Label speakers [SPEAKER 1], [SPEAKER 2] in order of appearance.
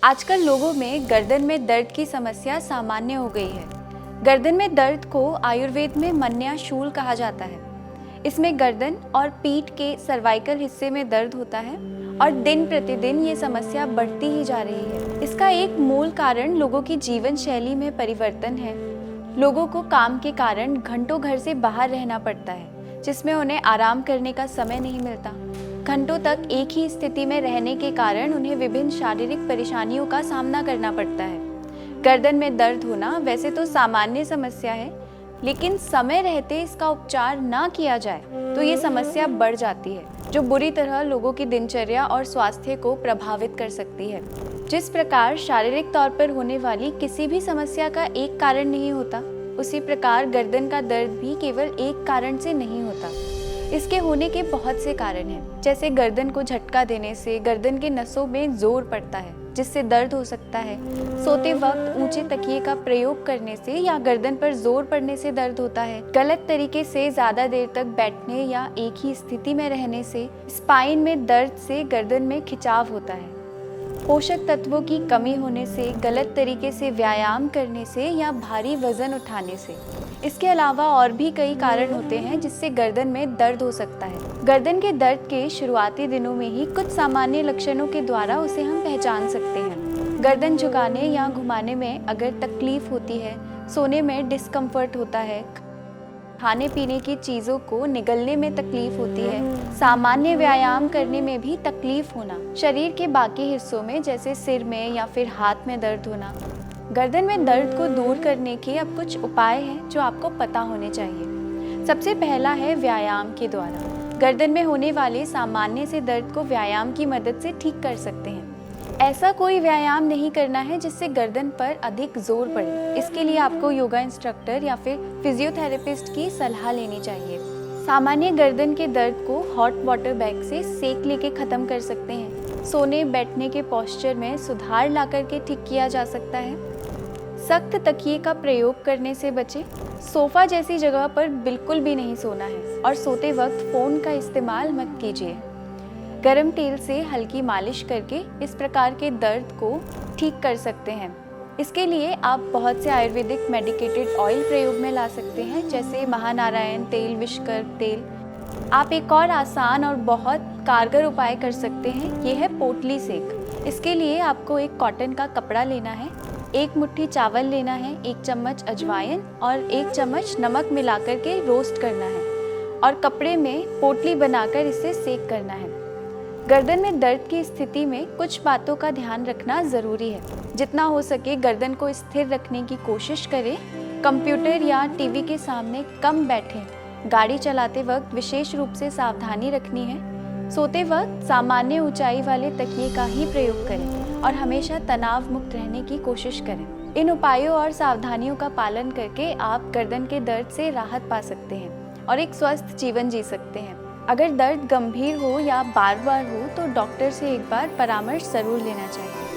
[SPEAKER 1] आजकल लोगों में गर्दन में दर्द की समस्या सामान्य हो गई है। गर्दन में दर्द को आयुर्वेद में मन्या शूल कहा जाता है। इसमें गर्दन और पीठ के सर्वाइकल हिस्से में दर्द होता है और दिन प्रतिदिन ये समस्या बढ़ती ही जा रही है। इसका एक मूल कारण लोगों की जीवन शैली में परिवर्तन है। लोगों को काम के कारण घंटों घर से बाहर रहना पड़ता है, जिसमें उन्हें आराम करने का समय नहीं मिलता। घंटों तक एक ही स्थिति में रहने के कारण उन्हें विभिन्न शारीरिक परेशानियों का सामना करना पड़ता है। गर्दन में दर्द होना वैसे तो सामान्य समस्या है, लेकिन समय रहते इसका उपचार ना किया जाए तो ये समस्या बढ़ जाती है, जो बुरी तरह लोगों की दिनचर्या और स्वास्थ्य को प्रभावित कर सकती है। जिस प्रकार शारीरिक तौर पर होने वाली किसी भी समस्या का एक कारण नहीं होता, उसी प्रकार गर्दन का दर्द भी केवल एक कारण से नहीं होता। इसके होने के बहुत से कारण हैं, जैसे गर्दन को झटका देने से गर्दन के नसों में जोर पड़ता है, जिससे दर्द हो सकता है। सोते वक्त ऊंचे तकिए का प्रयोग करने से या गर्दन पर जोर पड़ने से दर्द होता है। गलत तरीके से ज्यादा देर तक बैठने या एक ही स्थिति में रहने से स्पाइन में दर्द से गर्दन में खिंचाव होता है। पोषक तत्वों की कमी होने से, गलत तरीके से व्यायाम करने से या भारी वजन उठाने से। इसके अलावा और भी कई कारण होते हैं जिससे गर्दन में दर्द हो सकता है। गर्दन के दर्द के शुरुआती दिनों में ही कुछ सामान्य लक्षणों के द्वारा उसे हम पहचान सकते हैं। गर्दन झुकाने या घुमाने में अगर तकलीफ होती है, सोने में डिस्कम्फर्ट होता है, खाने पीने की चीज़ों को निगलने में तकलीफ होती है, सामान्य व्यायाम करने में भी तकलीफ होना, शरीर के बाकी हिस्सों में जैसे सिर में या फिर हाथ में दर्द होना। गर्दन में दर्द को दूर करने के अब कुछ उपाय हैं जो आपको पता होने चाहिए। सबसे पहला है व्यायाम के द्वारा। गर्दन में होने वाले सामान्य से दर्द को व्यायाम की मदद से ठीक कर सकते हैं। ऐसा कोई व्यायाम नहीं करना है जिससे गर्दन पर अधिक जोर पड़े। इसके लिए आपको योगा इंस्ट्रक्टर या फिर फिजियोथेरेपिस्ट की सलाह लेनी चाहिए। सामान्य गर्दन के दर्द को हॉट वाटर बैग से सेक लेके खत्म कर सकते हैं। सोने बैठने के पोस्चर में सुधार ला करके ठीक किया जा सकता है। सख्त तकिए का प्रयोग करने से बचें। सोफा जैसी जगह पर बिल्कुल भी नहीं सोना है और सोते वक्त फ़ोन का इस्तेमाल मत कीजिए। गरम तेल से हल्की मालिश करके इस प्रकार के दर्द को ठीक कर सकते हैं। इसके लिए आप बहुत से आयुर्वेदिक मेडिकेटेड ऑयल प्रयोग में ला सकते हैं, जैसे महानारायण तेल, विषकर्म तेल। आप एक और आसान और बहुत कारगर उपाय कर सकते हैं, ये है पोटली सेक। इसके लिए आपको एक कॉटन का कपड़ा लेना है, एक मुट्ठी चावल लेना है, 1 चम्मच अजवाइन और 1 चम्मच नमक मिलाकर के रोस्ट करना है और कपड़े में पोटली बनाकर इसे सेक करना है। गर्दन में दर्द की स्थिति में कुछ बातों का ध्यान रखना ज़रूरी है। जितना हो सके गर्दन को स्थिर रखने की कोशिश करें। कंप्यूटर या टीवी के सामने कम बैठें। गाड़ी चलाते वक्त विशेष रूप से सावधानी रखनी है। सोते वक्त सामान्य ऊंचाई वाले तकिए का ही प्रयोग करें और हमेशा तनाव मुक्त रहने की कोशिश करें। इन उपायों और सावधानियों का पालन करके आप गर्दन के दर्द से राहत पा सकते हैं और एक स्वस्थ जीवन जी सकते हैं। अगर दर्द गंभीर हो या बार बार हो तो डॉक्टर से एक बार परामर्श ज़रूर लेना चाहिए।